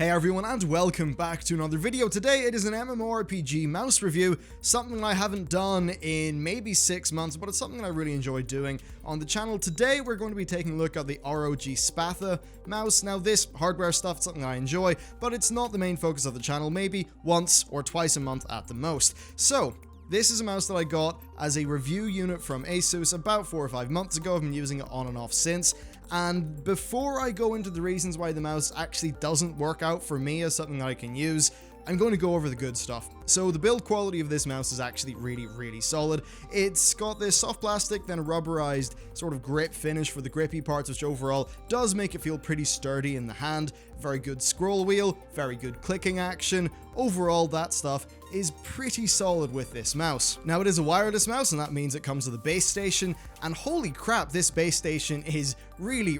Hey everyone, and welcome back to another video. Today it is an MMORPG mouse review, something I haven't done in maybe 6 months, but it's something I really enjoy doing on the channel. Today we're going to be taking a look at the ROG Spatha mouse. Now this hardware stuff is something I enjoy, but it's not the main focus of the channel, maybe once or twice a month at the most. So, this is a mouse that I got as a review unit from Asus about 4 or 5 months ago. I've been using it on and off since. And before I go into the reasons why the mouse actually doesn't work out for me as something that I can use, I'm going to go over the good stuff. So the build quality of this mouse is actually really solid. It's got this soft plastic, then a rubberized sort of grip finish for the grippy parts, which overall does make it feel pretty sturdy in the hand. Very good scroll wheel, very good clicking action. Overall, that stuff is pretty solid with this mouse. Now, it is a wireless mouse, and that means it comes with a base station, and holy crap, this base station is really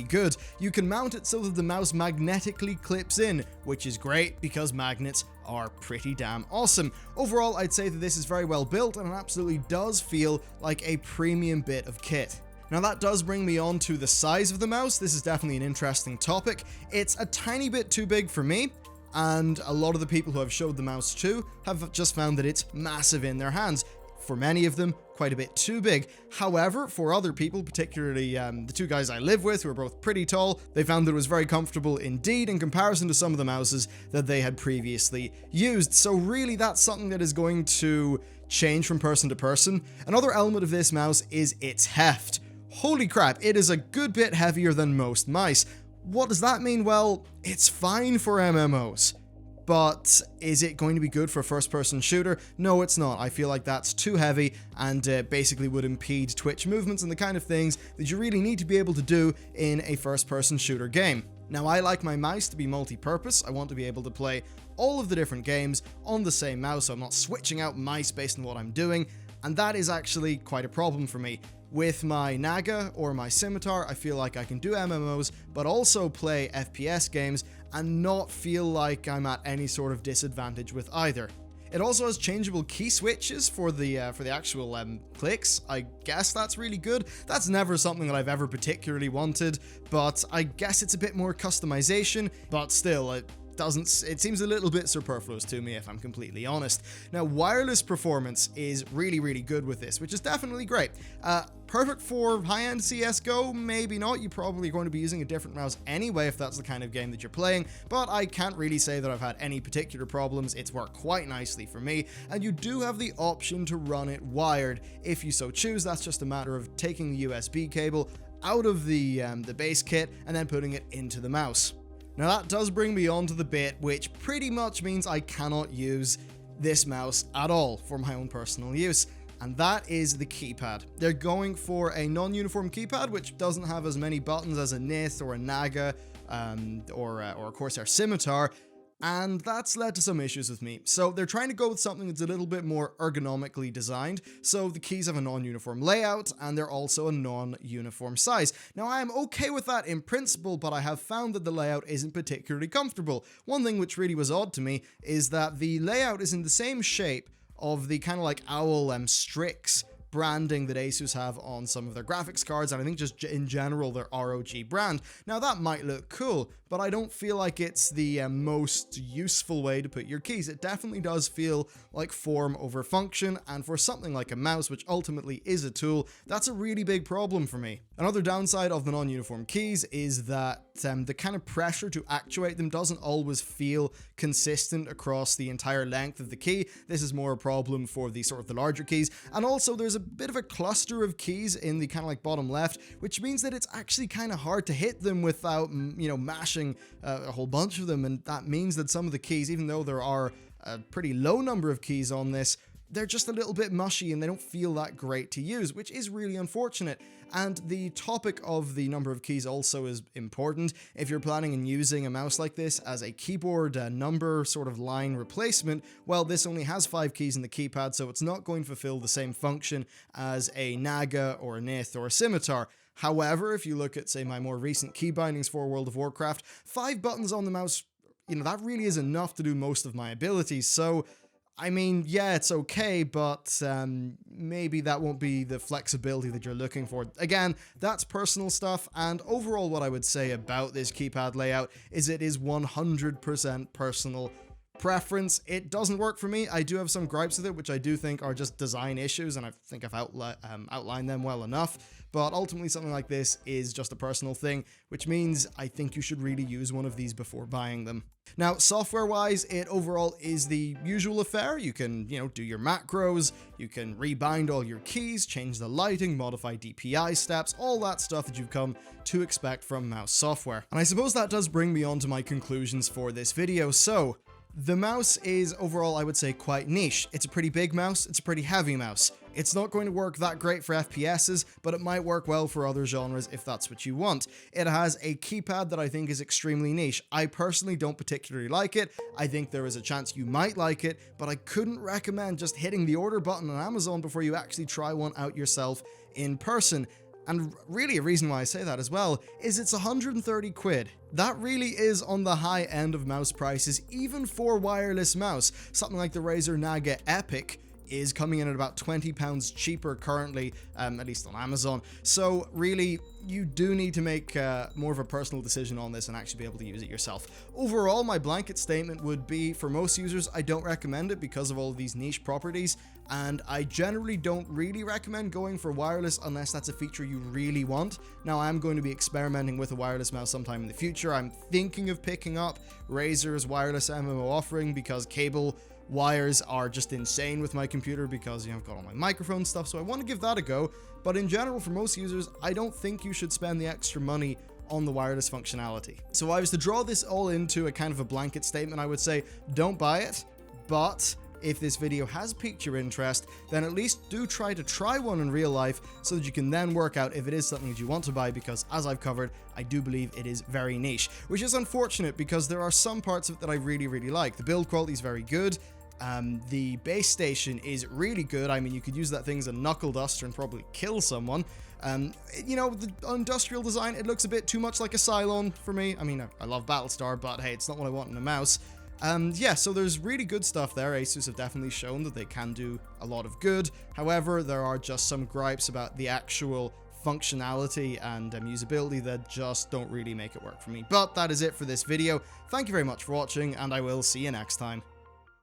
good. You can mount it so that the mouse magnetically clips in, which is great because magnets are pretty damn awesome. Overall, I'd say that this is very well built, and it absolutely does feel like a premium bit of kit. Now that does bring me on to the size of the mouse. This is definitely an interesting topic. It's a tiny bit too big for me, and a lot of the people who I've showed the mouse to have just found that it's massive in their hands. For many of them, quite a bit too big. However, for other people, particularly the two guys I live with, who are both pretty tall, they found that it was very comfortable indeed in comparison to some of the mouses that they had previously used. So really, that's something that is going to change from person to person. Another element of this mouse is its heft. Holy crap, it is a good bit heavier than most mice. What does that mean? Well, it's fine for MMOs. But is it going to be good for a first-person shooter? No, it's not. I feel like that's too heavy and basically would impede twitch movements and the kind of things that you really need to be able to do in a first-person shooter game. Now, I like my mouse to be multi-purpose. I want to be able to play all of the different games on the same mouse, so I'm not switching out mice based on what I'm doing, and that is actually quite a problem for me. With my Naga or my Scimitar, I feel like I can do MMOs, but also play FPS games and not feel like I'm at any sort of disadvantage with either. It also has changeable key switches for the actual clicks. I guess that's really good. That's never something that I've ever particularly wanted, but I guess it's a bit more customization, but still, it seems a little bit superfluous to me, if I'm completely honest. Now, wireless performance is really good with this, which is definitely great. Perfect for high-end CSGO? Maybe not. You're probably going to be using a different mouse anyway if that's the kind of game that you're playing, but I can't really say that I've had any particular problems. It's worked quite nicely for me, and you do have the option to run it wired if you so choose. That's just a matter of taking the USB cable out of the base kit and then putting it into the mouse. Now that does bring me on to the bit which pretty much means I cannot use this mouse at all for my own personal use, and that is the keypad. They're going for a non-uniform keypad which doesn't have as many buttons as a Nith or a Naga or of course our Scimitar, and that's led to some issues with me. So they're trying to go with something that's a little bit more ergonomically designed, so the keys have a non-uniform layout, and they're also a non-uniform size. Now, I am okay with that in principle, but I have found that the layout isn't particularly comfortable. One thing which really was odd to me is that the layout is in the same shape of the kind of like owl Strix branding that Asus have on some of their graphics cards, and I think just in general their ROG brand. Now that might look cool, but I don't feel like it's the most useful way to put your keys. It definitely does feel like form over function, and for something like a mouse, which ultimately is a tool, that's a really big problem for me. Another downside of the non-uniform keys is that the kind of pressure to actuate them doesn't always feel consistent across the entire length of the key. This is more a problem for the sort of the larger keys, and also there's a bit of a cluster of keys in the kind of like bottom left, which means that it's actually kind of hard to hit them without, mashing a whole bunch of them, and that means that some of the keys, even though there are a pretty low number of keys on this, they're just a little bit mushy and they don't feel that great to use, which is really unfortunate. And the topic of the number of keys also is important. If you're planning on using a mouse like this as a keyboard number sort of line replacement, well, this only has 5 keys in the keypad, so it's not going to fulfill the same function as a Naga or a Nith or a Scimitar. However, if you look at, say, my more recent key bindings for World of Warcraft, 5 buttons on the mouse, that really is enough to do most of my abilities, so I mean, yeah, it's okay, but maybe that won't be the flexibility that you're looking for. Again, that's personal stuff, and overall what I would say about this keypad layout is it is 100% personal preference. It doesn't work for me. I do have some gripes with it, which I do think are just design issues, and I think I've outlined them well enough. But ultimately, something like this is just a personal thing, which means I think you should really use one of these before buying them. Now, software-wise, it overall is the usual affair. You can, do your macros, you can rebind all your keys, change the lighting, modify DPI steps, all that stuff that you've come to expect from mouse software. And I suppose that does bring me on to my conclusions for this video. So, the mouse is overall, I would say, quite niche. It's a pretty big mouse, it's a pretty heavy mouse. It's not going to work that great for FPSs, but it might work well for other genres if that's what you want. It has a keypad that I think is extremely niche. I personally don't particularly like it. I think there is a chance you might like it, but I couldn't recommend just hitting the order button on Amazon before you actually try one out yourself in person. And really a reason why I say that as well is it's 130 quid. That really is on the high end of mouse prices, even for wireless mouse. Something like the Razer Naga Epic is coming in at about £20 cheaper currently, at least on Amazon. So really, you do need to make more of a personal decision on this and actually be able to use it yourself. Overall, my blanket statement would be, for most users, I don't recommend it because of all of these niche properties, and I generally don't really recommend going for wireless unless that's a feature you really want. Now, I'm going to be experimenting with a wireless mouse sometime in the future. I'm thinking of picking up Razer's wireless MMO offering because cable wires are just insane with my computer because, I've got all my microphone stuff, so I want to give that a go. But in general, for most users, I don't think you should spend the extra money on the wireless functionality. So if I was to draw this all into a kind of a blanket statement, I would say don't buy it, but if this video has piqued your interest, then at least do try one in real life so that you can then work out if it is something that you want to buy, because as I've covered, I do believe it is very niche, which is unfortunate because there are some parts of it that I really, really like. The build quality is very good. The base station is really good. I mean, you could use that thing as a knuckle duster and probably kill someone. The industrial design, it looks a bit too much like a Cylon for me. I mean, I love Battlestar, but hey, it's not what I want in a mouse. Yeah, so there's really good stuff there. Asus have definitely shown that they can do a lot of good. However, there are just some gripes about the actual functionality and usability that just don't really make it work for me. But that is it for this video. Thank you very much for watching, and I will see you next time.